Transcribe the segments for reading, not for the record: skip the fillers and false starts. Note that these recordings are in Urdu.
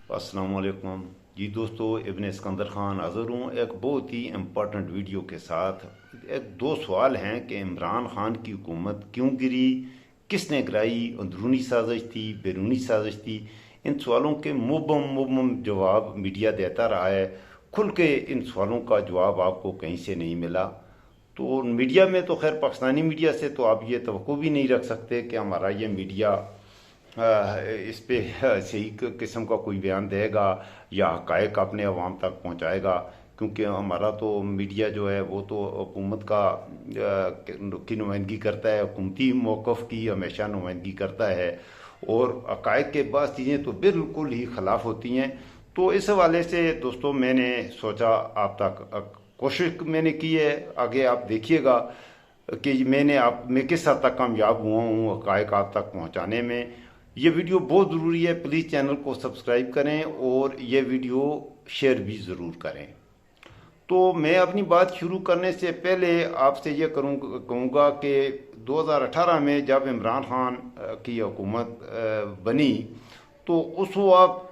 السلام علیکم جی دوستو، ابن اسکندر خان حاضر ہوں ایک بہت ہی امپورٹنٹ ویڈیو کے ساتھ۔ دو سوال ہیں کہ عمران خان کی حکومت کیوں گری، کس نے گرائی، اندرونی سازش تھی، بیرونی سازش تھی۔ ان سوالوں کے مبہم جواب میڈیا دیتا رہا ہے، کھل کے ان سوالوں کا جواب آپ کو کہیں سے نہیں ملا۔ تو میڈیا میں تو خیر پاکستانی میڈیا سے تو آپ یہ توقع بھی نہیں رکھ سکتے کہ ہمارا یہ میڈیا اس پہ صحیح قسم کا کوئی بیان دے گا یا حقائق اپنے عوام تک پہنچائے گا، کیونکہ ہمارا تو میڈیا جو ہے وہ تو حکومت کی نمائندگی کرتا ہے، حکومتی موقف کی ہمیشہ نمائندگی کرتا ہے، اور حقائق کے بعض چیزیں تو بالکل ہی خلاف ہوتی ہیں۔ تو اس حوالے سے دوستوں میں نے سوچا آپ تک کوشش میں نے کی ہے، آگے آپ دیکھیے گا کہ میں کس حد تک کامیاب ہوا ہوں حقائق آپ تک پہنچانے میں۔ یہ ویڈیو بہت ضروری ہے، پلیز چینل کو سبسکرائب کریں اور یہ ویڈیو شیئر بھی ضرور کریں۔ تو میں اپنی بات شروع کرنے سے پہلے آپ سے یہ کہوں گا کہ 2018 میں جب عمران خان کی حکومت بنی تو اس وقت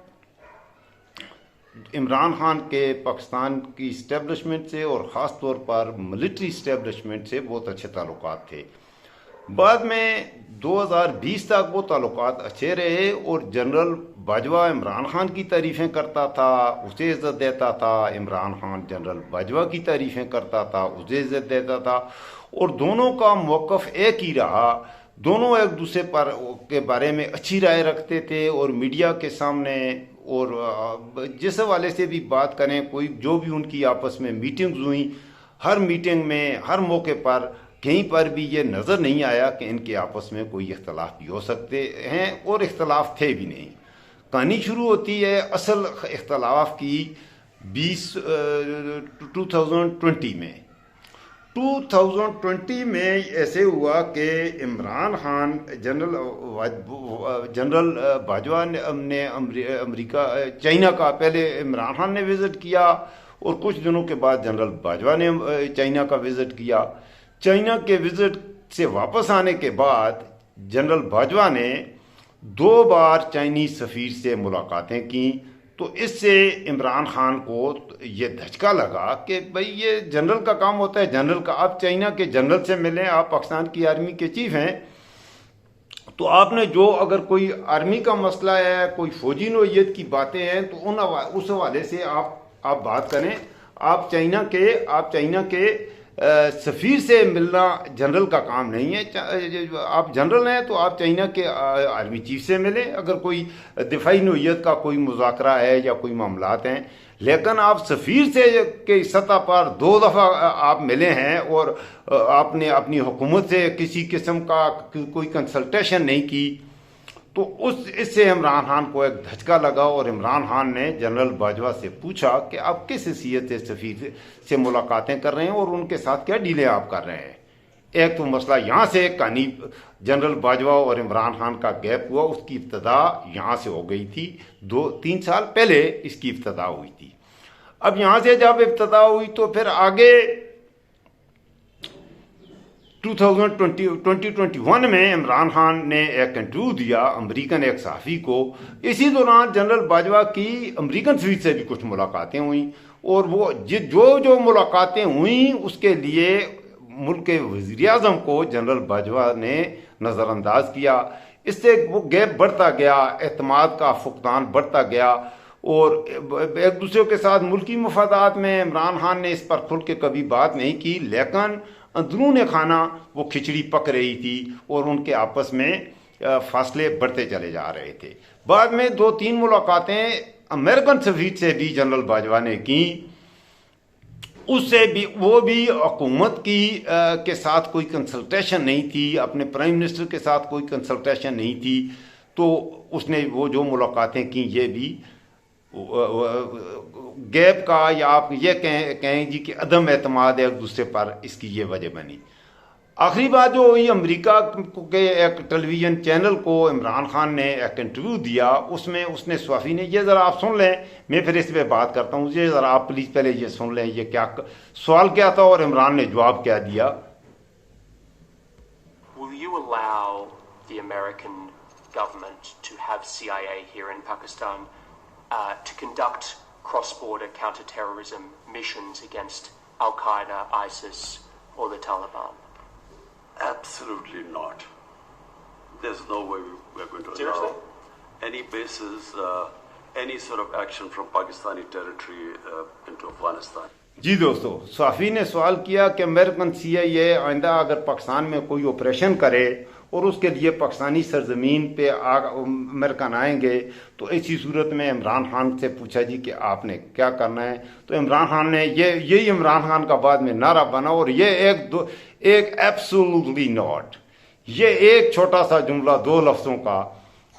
عمران خان کے پاکستان کی اسٹیبلشمنٹ سے اور خاص طور پر ملٹری اسٹیبلشمنٹ سے بہت اچھے تعلقات تھے۔ بعد میں 2020 تک وہ تعلقات اچھے رہے اور جنرل باجوہ عمران خان کی تعریفیں کرتا تھا، اسے عزت دیتا تھا، عمران خان جنرل باجوہ کی تعریفیں کرتا تھا، اسے عزت دیتا تھا، اور دونوں کا موقف ایک ہی رہا۔ دونوں ایک دوسرے کے بارے میں اچھی رائے رکھتے تھے، اور میڈیا کے سامنے اور جس حوالے سے بھی بات کریں، کوئی جو بھی ان کی آپس میں میٹنگز ہوئیں، ہر میٹنگ میں ہر موقع پر کہیں پر بھی یہ نظر نہیں آیا کہ ان کے آپس میں کوئی اختلاف بھی ہو سکتے ہیں، اور اختلاف تھے بھی نہیں۔ کہانی شروع ہوتی ہے اصل اختلاف کی 2020 میں۔ 2020 میں ایسے ہوا کہ عمران خان جنرل باجوہ نے چائنا کا پہلے عمران خان نے وزٹ کیا، اور کچھ دنوں کے بعد جنرل باجوہ نے چائنا کا وزٹ کیا۔ چائنا کے وزٹ سے واپس آنے کے بعد جنرل باجوہ نے 2 بار چائنیز سفیر سے ملاقاتیں کیں۔ تو اس سے عمران خان کو یہ دھچکا لگا کہ بھئی یہ جنرل کا کام ہوتا ہے، جنرل کا، آپ چائنا کے جنرل سے ملیں، آپ پاکستان کی آرمی کے چیف ہیں، تو آپ نے اگر کوئی آرمی کا مسئلہ ہے، کوئی فوجی نوعیت کی باتیں ہیں، تو اس حوالے سے آپ بات کریں۔ آپ چائنا کے سفیر سے ملنا جنرل کا کام نہیں ہے۔ آپ جنرل ہیں تو آپ چائنا کے آرمی چیف سے ملیں اگر کوئی دفاعی نوعیت کا کوئی مذاکرہ ہے یا کوئی معاملات ہیں، لیکن آپ سفیر سے کے سطح پر 2 دفعہ آپ ملے ہیں اور آپ نے اپنی حکومت سے کسی قسم کا کوئی کنسلٹیشن نہیں کی، تو اس سے عمران خان کو ایک دھچکا لگا، اور عمران خان نے جنرل باجوہ سے پوچھا کہ آپ کس حیثیت سے سفیر سے ملاقاتیں کر رہے ہیں اور ان کے ساتھ کیا ڈیلیں آپ کر رہے ہیں۔ ایک تو مسئلہ یہاں سے کہانی جنرل باجوہ اور عمران خان کا گیپ ہوا، اس کی ابتدا یہاں سے ہو گئی تھی، 2-3 سال پہلے اس کی ابتدا ہوئی تھی۔ اب یہاں سے جب ابتدا ہوئی تو پھر آگے 2021 میں عمران خان نے ایک انٹرویو دیا امریکن ایک صحافی کو۔ اسی دوران جنرل باجوہ کی امریکن سفیر سے بھی کچھ ملاقاتیں ہوئیں، اور وہ جو ملاقاتیں ہوئیں اس کے لیے ملک کے وزیر اعظم کو جنرل باجوہ نے نظر انداز کیا۔ اس سے وہ گیپ بڑھتا گیا، اعتماد کا فقدان بڑھتا گیا، اور ایک دوسرے کے ساتھ ملکی مفادات میں عمران خان نے اس پر کھل کے کبھی بات نہیں کی، لیکن اندرون خانہ وہ کھچڑی پک رہی تھی اور ان کے آپس میں فاصلے بڑھتے چلے جا رہے تھے۔ بعد میں 2-3 ملاقاتیں امریکن سفیر سے بھی جنرل باجوہ نے کی، اس سے بھی وہ بھی حکومت کے ساتھ کوئی کنسلٹیشن نہیں تھی، اپنے پرائم منسٹر کے ساتھ کوئی کنسلٹیشن نہیں تھی، تو اس نے وہ جو ملاقاتیں کی یہ بھی گیپ کا، یا آپ یہ کہیں جی کہ عدم اعتماد ایک دوسرے پر، اس کی یہ وجہ بنی۔ آخری بات جو ہوئی، امریکہ کے ایک ٹیلی ویژن چینل کو عمران خان نے ایک انٹرویو دیا، اس میں اس نے صحافی نے، یہ ذرا آپ سن لیں، میں پھر اس پہ بات کرتا ہوں، یہ ذرا آپ پلیز پہلے یہ سن لیں یہ کیا سوال کیا تھا اور عمران نے جواب کیا دیا۔ Will you allow the American government to have CIA here in Pakistan? to conduct cross-border counter-terrorism missions against Al-Qaeda, ISIS, or the Taliban? Absolutely not. There's no way we're going to Seriously? allow any bases, any sort of action from Pakistani territory into Afghanistan. جی دوستو، صحافی نے سوال کیا کہ امریکن CIA آئندہ اگر پاکستان میں کوئی آپریشن کرے اور اس کے لیے پاکستانی سرزمین پہ امریکن آئیں گے تو ایسی صورت میں عمران خان سے پوچھا جی کہ آپ نے کیا کرنا ہے، تو عمران خان نے یہی عمران خان کا بعد میں نعرہ بنا، اور یہ ایک ایبسولوٹلی ناٹ، یہ ایک چھوٹا سا جملہ 2 لفظوں کا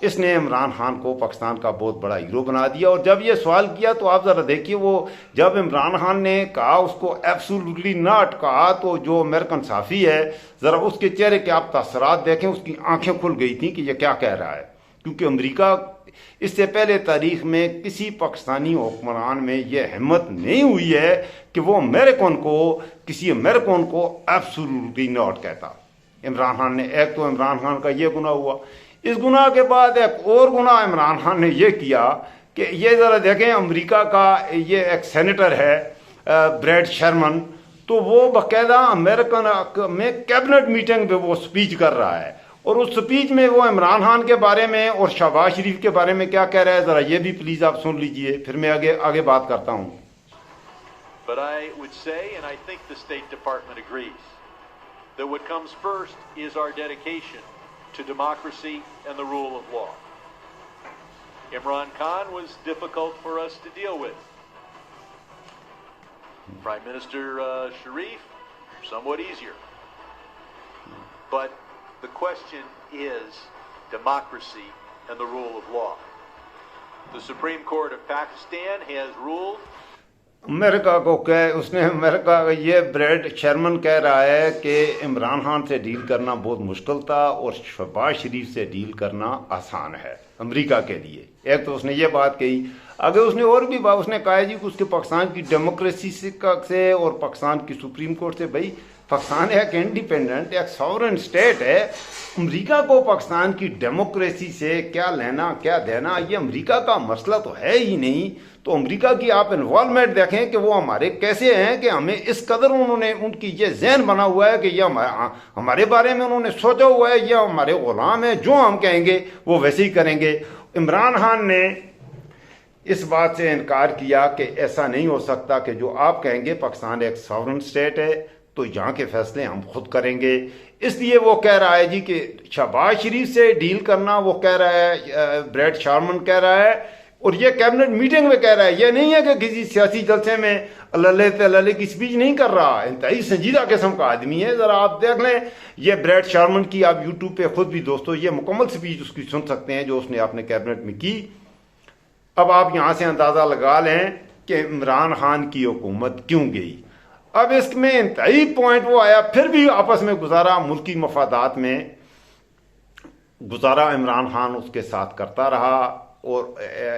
اس نے عمران خان کو پاکستان کا بہت بڑا ہیرو بنا دیا۔ اور جب یہ سوال کیا تو آپ ذرا دیکھیے، وہ جب عمران خان نے کہا اس کو ایبسولوٹلی ناٹ کہا، تو جو امریکن صحافی ہے ذرا اس کے چہرے کے آپ تاثرات دیکھیں، اس کی آنکھیں کھل گئی تھیں کہ یہ کیا کہہ رہا ہے، کیونکہ امریکہ اس سے پہلے تاریخ میں کسی پاکستانی حکمران میں یہ ہمت نہیں ہوئی ہے کہ وہ کسی امریکن کو ایبسولوٹلی ناٹ کہتا۔ عمران خان نے ایک تو عمران خان کا یہ گناہ ہوا، اس گناہ کے بعد ایک اور گناہ عمران خان نے یہ کیا کہ یہ ذرا دیکھیں، امریکہ کا یہ ایک سینیٹر ہے بریڈ شرمن، تو وہ باقاعدہ امریکن میں کیبنٹ میٹنگ پہ وہ سپیچ کر رہا ہے، اور اس سپیچ میں وہ عمران خان کے بارے میں اور شہباز شریف کے بارے میں کیا کہہ رہا ہے، ذرا یہ بھی پلیز آپ سن لیجئے، پھر میں آگے بات کرتا ہوں۔ But I would say, and I think the State Department agrees, that what comes first is our dedication to democracy and the rule of law. Imran Khan was difficult for us to deal with. Prime Minister Sharif, somewhat easier. But the question is democracy and the rule of law. The Supreme Court of Pakistan has ruled. امریکہ کو امریکہ یہ بریڈ شرمن کہہ رہا ہے کہ عمران خان سے ڈیل کرنا بہت مشکل تھا اور شہباز شریف سے ڈیل کرنا آسان ہے امریکہ کے لیے۔ ایک تو اس نے یہ بات کہی، اگر اس نے اور بھی بات اس نے کہا جی کہ اس کے پاکستان کی ڈیموکریسی سے اور پاکستان کی سپریم کورٹ سے، بھائی پاکستان ایک انڈیپینڈنٹ ایک ساورن اسٹیٹ ہے، امریکہ کو پاکستان کی ڈیموکریسی سے کیا لینا کیا دینا، یہ امریکہ کا مسئلہ تو ہے ہی نہیں۔ تو امریکہ کی آپ انوالومنٹ دیکھیں کہ وہ ہمارے کیسے ہیں، کہ ہمیں اس قدر انہوں نے ان کی یہ ذہن بنا ہوا ہے کہ یہ ہمارے بارے میں انہوں نے سوچا ہوا ہے، یہ ہمارے غلام ہیں، جو ہم کہیں گے وہ ویسے ہی کریں گے۔ عمران خان نے اس بات سے انکار کیا کہ ایسا نہیں ہو سکتا کہ جو آپ کہیں گے، پاکستان ایک ساورن اسٹیٹ ہے تو یہاں کے فیصلے ہم خود کریں گے۔ اس لیے وہ کہہ رہا ہے جی کہ شہباز شریف سے ڈیل کرنا، وہ کہہ رہا ہے بریڈ شارمن کہہ رہا ہے، اور یہ کیبنٹ میٹنگ میں کہہ رہا ہے، یہ نہیں ہے کہ کسی سیاسی جلسے میں اللہ کی سپیچ نہیں کر رہا، انتہائی سنجیدہ قسم کا آدمی ہے۔ ذرا آپ دیکھ لیں یہ بریڈ شارمن کی، آپ یوٹیوب پہ خود بھی دوستو یہ مکمل سپیچ اس کی سن سکتے ہیں جو اس نے اپنے کیبنٹ میں کی۔ اب آپ یہاں سے اندازہ لگا لیں کہ عمران خان کی حکومت کیوں گئی۔ اب اس میں انتہائی پوائنٹ وہ آیا، پھر بھی آپس میں گزارا، ملکی مفادات میں گزارا، عمران خان اس کے ساتھ کرتا رہا اور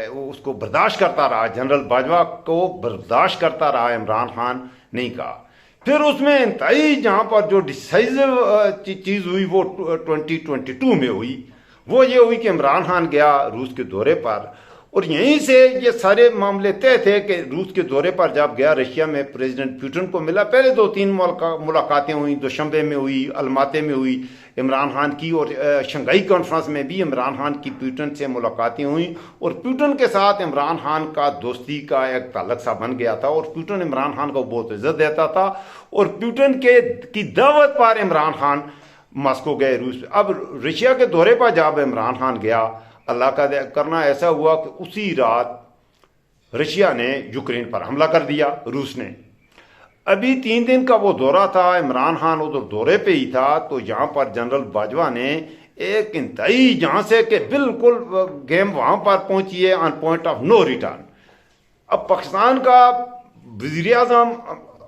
اس کو برداشت کرتا رہا، جنرل باجوہ کو برداشت کرتا رہا، عمران خان نہیں کہا۔ پھر اس میں انتہائی جہاں پر جو ڈیسائزو چیز ہوئی وہ 2022 میں ہوئی، وہ یہ ہوئی کہ عمران خان گیا روس کے دورے پر، اور یہیں سے یہ سارے معاملے طے تھے کہ روس کے دورے پر جب گیا رشیا میں پریزیڈنٹ پیوٹن کو ملا، پہلے 2-3 ملاقاتیں ہوئیں، دوشنبے میں ہوئی، الماتے میں ہوئی عمران خان کی، اور شنگھائی کانفرنس میں بھی عمران خان کی پیوٹن سے ملاقاتیں ہوئیں، اور پیوٹن کے ساتھ عمران خان کا دوستی کا ایک تعلق سا بن گیا تھا، اور پیوٹن عمران خان کو بہت عزت دیتا تھا، اور پیوٹن کی دعوت پر عمران خان ماسکو گئے روس۔ اب رشیا کے دورے پر جب عمران خان گیا، اللہ کا کرنا ایسا ہوا کہ اسی رات رشیا نے یوکرین پر حملہ کر دیا، روس نے۔ ابھی 3 دن کا وہ دورہ تھا، عمران خان ادھر دورے پہ ہی تھا، تو یہاں پر جنرل باجوہ نے ایک انتہائی جہاں سے کہ بالکل گیم وہاں پر پہنچی ہے، on point of no return. اب پاکستان کا وزیر اعظم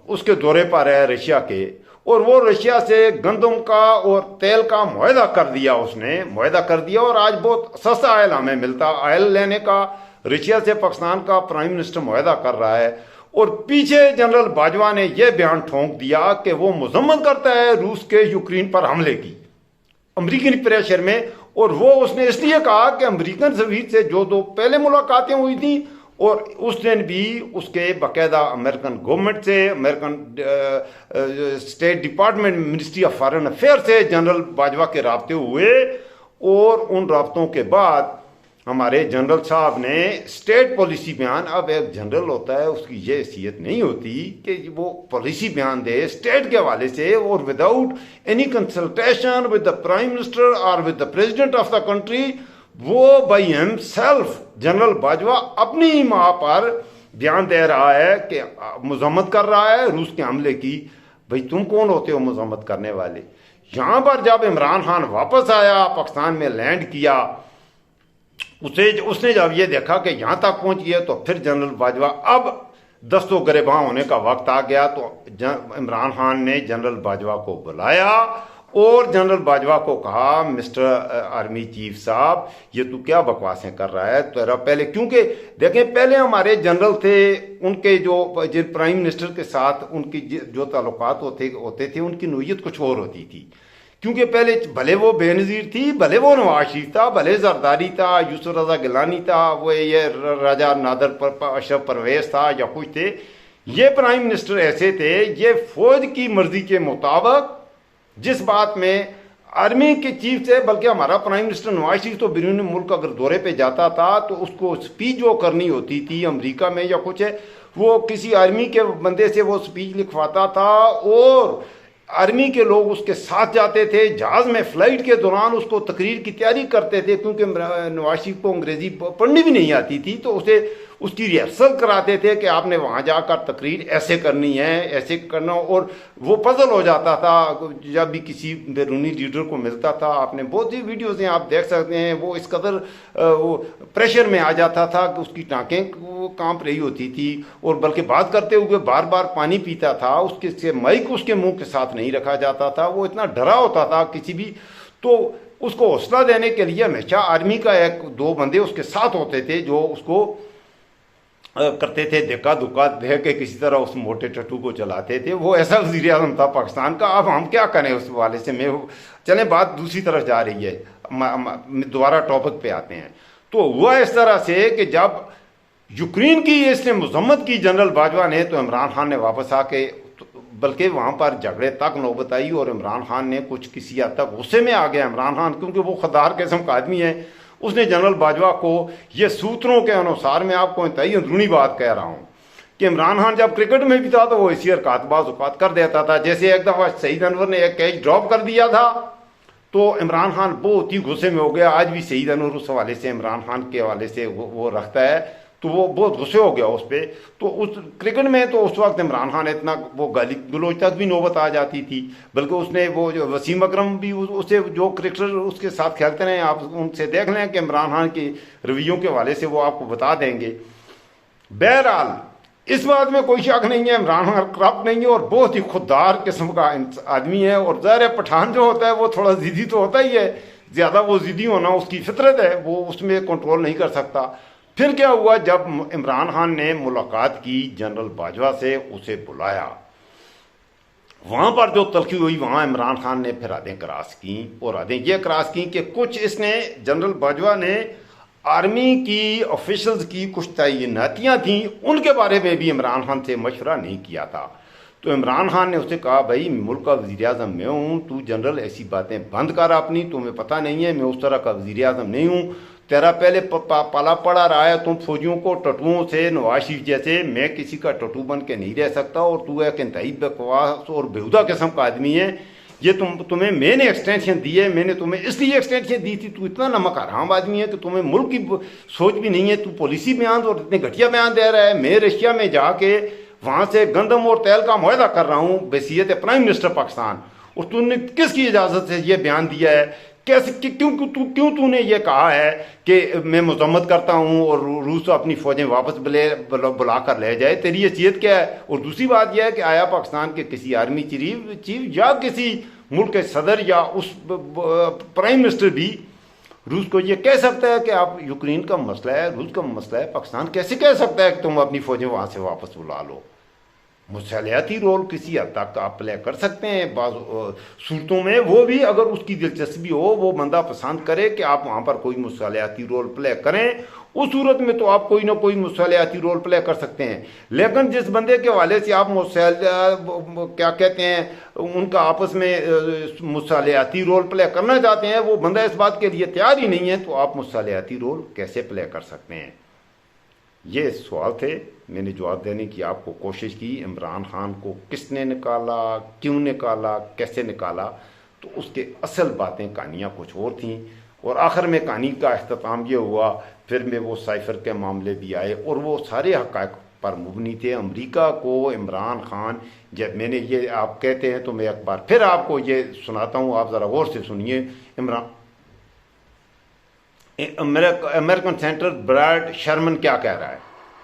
اس کے دورے پر ہے رشیا کے، اور وہ رشیا سے گندم کا اور تیل کا معاہدہ کر دیا، اس نے معاہدہ کر دیا، اور آج بہت سستا آئل ہمیں ملتا، آئل لینے کا رشیا سے پاکستان کا پرائم منسٹر معاہدہ کر رہا ہے۔ اور پیچھے جنرل باجوہ نے یہ بیان ٹھونک دیا کہ وہ مذمت کرتا ہے روس کے یوکرین پر حملے کی، امریکی پریشر میں اور وہ اس نے اس لیے کہا کہ امریکن سفیر سے جو دو پہلے ملاقاتیں ہوئی تھیں اور اس دن بھی اس کے باقاعدہ امریکن گورنمنٹ سے، American state department ministry of foreign affair سے جنرل باجوہ کے رابطے ہوئے، اور ان رابطوں کے بعد ہمارے جنرل صاحب نے اسٹیٹ پالیسی بیان، اب ایک جنرل ہوتا ہے اس کی یہ حیثیت نہیں ہوتی کہ وہ پالیسی بیان دے اسٹیٹ کے حوالے سے اور without any consultation with the prime minister اور with the president of the country, وہ by himself general Bajwa اپنی ماں پر بیان دے رہا ہے کہ مذمت کر رہا ہے روس کے حملے کی۔ بھئی تم کون ہوتے ہو مذمت کرنے والے؟ یہاں پر جب عمران خان واپس آیا، پاکستان میں لینڈ کیا، اس نے جب یہ دیکھا کہ یہاں تک پہنچ گیا تو پھر جنرل باجوہ اب دست و گریباں ہونے کا وقت آ گیا، تو عمران خان نے جنرل باجوہ کو بلایا اور جنرل باجوہ کو کہا مسٹر آرمی چیف صاحب یہ تو کیا بکواسیں کر رہا ہے تیرا پہلے، کیونکہ دیکھیں پہلے ہمارے جنرل تھے ان کے جو پرائم منسٹر کے ساتھ ان کی جو تعلقات ہوتے تھے ان کی نوعیت کچھ اور ہوتی تھی، کیونکہ پہلے بھلے وہ بے نظیر تھی، بھلے وہ نواز شریف تھا، بھلے زرداری تھا، یوسف رضا گیلانی تھا، وہ یہ راجہ نادر اشرف پرویز تھا یا کچھ تھے، یہ پرائم منسٹر ایسے تھے یہ فوج کی مرضی کے مطابق جس بات میں آرمی کے چیف سے، بلکہ ہمارا پرائم منسٹر نواز شریف تو بیرون ملک اگر دورے پہ جاتا تھا تو اس کو اسپیچ جو کرنی ہوتی تھی امریکہ میں یا کچھ ہے، وہ کسی آرمی کے بندے سے وہ اسپیچ لکھواتا تھا اور آرمی کے لوگ اس کے ساتھ جاتے تھے، جہاز میں فلائٹ کے دوران اس کو تقریر کی تیاری کرتے تھے، کیونکہ نواز شریف کو انگریزی پڑھنی بھی نہیں آتی تھی تو اسے اس کی ریہرسل کراتے تھے کہ آپ نے وہاں جا کر تقریر ایسے کرنی ہے، ایسے کرنا، اور وہ پزل ہو جاتا تھا جب بھی کسی بیرونی لیڈر کو ملتا تھا۔ آپ نے بہت سی ویڈیوز ہیں آپ دیکھ سکتے ہیں، وہ اس قدر پریشر میں آ جاتا تھا کہ اس کی ٹانکیں کانپ رہی ہوتی تھی، اور بلکہ بات کرتے ہوئے بار بار پانی پیتا تھا، اس کے سے مائک اس کے منہ کے ساتھ نہیں رکھا جاتا تھا، وہ اتنا ڈرا ہوتا تھا کسی بھی، تو اس کو حوصلہ دینے کے لیے ہمیشہ آرمی کا ایک دو بندے اس کے ساتھ ہوتے تھے جو اس کو کرتے تھے دھکا دھکا دے کے کسی طرح اس موٹے ٹٹو کو چلاتے تھے۔ وہ ایسا وزیر اعظم تھا پاکستان کا۔ اب ہم کیا کریں اس حوالے سے، میں چلیں بات دوسری طرف جا رہی ہے، دوبارہ ٹاپک پہ آتے ہیں۔ تو ہوا اس طرح سے کہ جب یوکرین کی اس نے مذمت کی جنرل باجوہ نے، تو عمران خان نے واپس آ کے، بلکہ وہاں پر جھگڑے تک نوبت آئی اور عمران خان نے کچھ کسی حد تک غصے میں آ گیا عمران خان، کیونکہ وہ خوددار قسم کا آدمی ہے۔ اس نے جنرل باجوہ کو، یہ سوتروں کے انوسار میں آپ کو انتہائی اندرونی بات کہہ رہا ہوں، کہ عمران خان جب کرکٹ میں بھی تھا تو وہ ایسی حرکات بعض اوقات کر دیتا تھا، جیسے ایک دفعہ سعید انور نے ایک کیچ ڈراپ کر دیا تھا تو عمران خان بہت ہی غصے میں ہو گیا۔ آج بھی سعید انور اس حوالے سے عمران خان کے حوالے سے وہ رکھتا ہے، تو وہ بہت غصے ہو گیا اس پہ۔ تو اس کرکٹ میں تو اس وقت عمران خان اتنا وہ گالی گلوچ تک بھی نوبت آ جاتی تھی، بلکہ اس نے وہ جو وسیم اکرم بھی اسے جو کرکٹر اس کے ساتھ کھیلتے رہے، آپ ان سے دیکھ لیں کہ عمران خان کے رویوں کے حوالے سے وہ آپ کو بتا دیں گے۔ بہرحال اس بات میں کوئی شک نہیں ہے، عمران خان کرپٹ نہیں ہے اور بہت ہی خوددار قسم کا آدمی ہے، اور ظاہر ہے پٹھان جو ہوتا ہے وہ تھوڑا ضدی تو ہوتا ہی ہے، زیادہ وہ ضدی ہونا اس کی فطرت ہے، وہ اس میں کنٹرول نہیں کر سکتا۔ پھر کیا ہوا، جب عمران خان نے ملاقات کی جنرل باجوہ سے، اسے بلایا، وہاں پر جو تلخی ہوئی وہاں عمران خان نے پھر حدیں کراس کیں، اور حدیں یہ کراس کیں کہ کچھ اس نے جنرل باجوہ نے آرمی کی آفیشلز کی کچھ تعیناتیاں تھیں ان کے بارے میں بھی عمران خان سے مشورہ نہیں کیا تھا۔ تو عمران خان نے اسے کہا بھائی ملک کا وزیر اعظم میں ہوں، تو جنرل ایسی باتیں بند کر اپنی، تمہیں پتہ نہیں ہے میں اس طرح کا وزیر اعظم نہیں ہوں، تیرا پہلے پالا پڑا رہا ہے، تم فوجیوں کو ٹٹوؤں سے، نواز شریف جیسے، میں کسی کا ٹٹو بن کے نہیں رہ سکتا، اور تو ایک انتہائی بکواس اور بیہودہ قسم کا آدمی ہے، یہ تمہیں میں نے ایکسٹینشن دی ہے، میں نے تمہیں اس لیے ایکسٹینشن دی تھی، تو اتنا نمک حرام آدمی ہے کہ تمہیں ملک کی سوچ بھی نہیں ہے، تو پالیسی بیان اور اتنے گھٹیا بیان دے رہا ہے۔ میں رشیا میں جا کے وہاں سے گندم اور تیل کا معاہدہ کر رہا ہوں بحیثیت پرائم منسٹر پاکستان، اور تم نے کس کی اجازت سے یہ بیان دیا ہے؟ کیسے کیوں تو نے یہ کہا ہے کہ میں مذمت کرتا ہوں اور روس اپنی فوجیں واپس بلا کر لے جائے؟ تیری حیثیت کیا ہے؟ اور دوسری بات یہ ہے کہ آیا پاکستان کے کسی آرمی چیف یا کسی ملک کے صدر یا اس پرائم منسٹر بھی روس کو یہ کہہ سکتا ہے کہ آپ یوکرین کا مسئلہ ہے، روس کا مسئلہ ہے، پاکستان کیسے کہہ سکتا ہے کہ تم اپنی فوجیں وہاں سے واپس بلا لو؟ مصالحاتی رول کسی حد تک آپ پلے کر سکتے ہیں بعض صورتوں میں، وہ بھی اگر اس کی دلچسپی ہو، وہ بندہ پسند کرے کہ آپ وہاں پر کوئی مصالحاتی رول پلے کریں، اس صورت میں تو آپ کوئی نہ کوئی مصالحاتی رول پلے کر سکتے ہیں. لیکن جس بندے کے حوالے سے آپ کیا کہتے ہیں ان کا آپس میں مصالحاتی رول پلے کرنا چاہتے ہیں، وہ بندہ اس بات کے لیے تیار ہی نہیں ہے، تو آپ مصالحاتی رول کیسے پلے کر سکتے ہیں؟ یہ سوال تھے، میں نے جواب دینے کی آپ کو کوشش کی. عمران خان کو کس نے نکالا، کیوں نکالا، کیسے نکالا، تو اس کے اصل باتیں کہانیاں کچھ اور تھیں، اور آخر میں کہانی کا اختتام یہ ہوا. پھر میں وہ سائفر کے معاملے بھی آئے، اور وہ سارے حقائق پر مبنی تھے. امریکہ کو عمران خان، جب میں نے یہ آپ کہتے ہیں تو میں ایک بار پھر آپ کو یہ سناتا ہوں، آپ ذرا غور سے سنیے. امریکن سینٹر براڈ شرمن کیا کہہ رہا ہے؟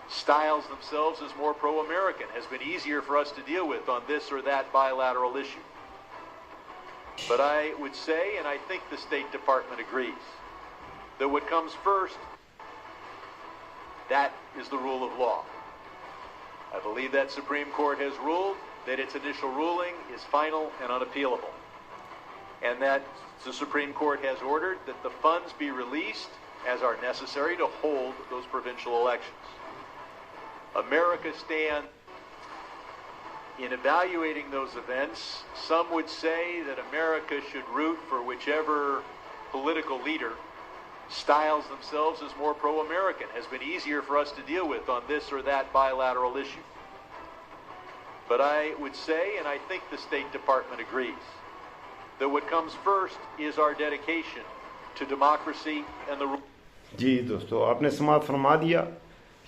styles themselves as more pro-American has been easier for us to deal with on this or that bilateral issue. But I would say, and I think the State Department agrees, that what comes first, that is the rule of law. I believe that Supreme Court has ruled that its initial ruling is final and unappealable, and that the Supreme Court has ordered that the funds be released as are necessary to hold those provincial elections. America stands in evaluating those events. Some would say that America should root for whichever political leader styles themselves as more pro-American, has been easier for us to deal with on this or that bilateral issue. But I would say, and I think the State Department agrees, that what comes first is our dedication to democracy and the rule. جی دوستو، آپ نے سماعت فرما دیا.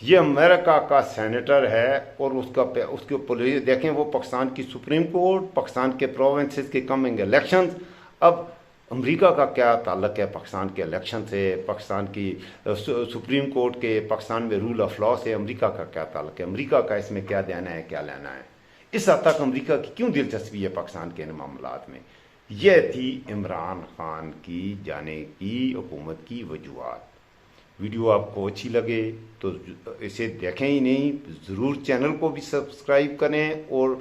یہ امریکہ کا سینیٹر ہے، اور اس کے پولیس دیکھیں، وہ پاکستان کی سپریم کورٹ، پاکستان کے پروونسز کے کمنگ الیکشنز. اب امریکہ کا کیا تعلق ہے پاکستان کے الیکشن سے، پاکستان کی سپریم کورٹ کے، پاکستان میں رول آف لا سے امریکہ کا کیا تعلق ہے؟ امریکہ کا اس میں کیا دینا ہے، کیا لینا ہے؟ اس حد تک امریکہ کی کیوں دلچسپی ہے پاکستان کے ان معاملات میں؟ یہ تھی عمران خان کی جانے کی حکومت کی وجوہات. ویڈیو آپ کو اچھی لگے تو اسے دیکھیں ہی نہیں، ضرور چینل کو بھی سبسکرائب کریں، اور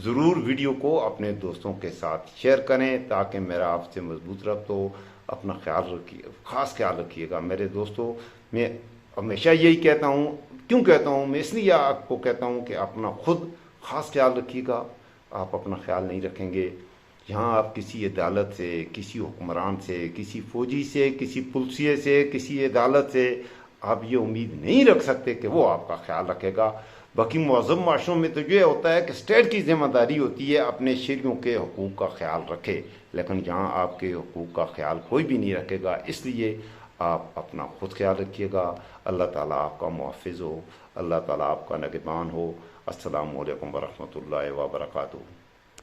ضرور ویڈیو کو اپنے دوستوں کے ساتھ شیئر کریں تاکہ میرا آپ سے مضبوط ربط ہو. اپنا خیال رکھیے، خاص خیال رکھیے گا میرے دوستوں. میں ہمیشہ یہی کہتا ہوں. کیوں کہتا ہوں؟ میں اس لیے آپ کو کہتا ہوں کہ اپنا خود خاص خیال رکھیے گا. آپ اپنا خیال نہیں رکھیں گے، یہاں آپ کسی عدالت سے، کسی حکمران سے، کسی فوجی سے، کسی پولیسے سے، کسی عدالت سے آپ یہ امید نہیں رکھ سکتے کہ وہ آپ کا خیال رکھے گا. باقی معظم معاشروں میں تو یہ ہوتا ہے کہ اسٹیٹ کی ذمہ داری ہوتی ہے اپنے شہریوں کے حقوق کا خیال رکھے، لیکن یہاں آپ کے حقوق کا خیال کوئی بھی نہیں رکھے گا. اس لیے آپ اپنا خود خیال رکھیے گا. اللہ تعالیٰ آپ کا محافظ ہو، اللہ تعالیٰ آپ کا نگہبان ہو. السلام علیکم ورحمۃ اللہ وبرکاتہ.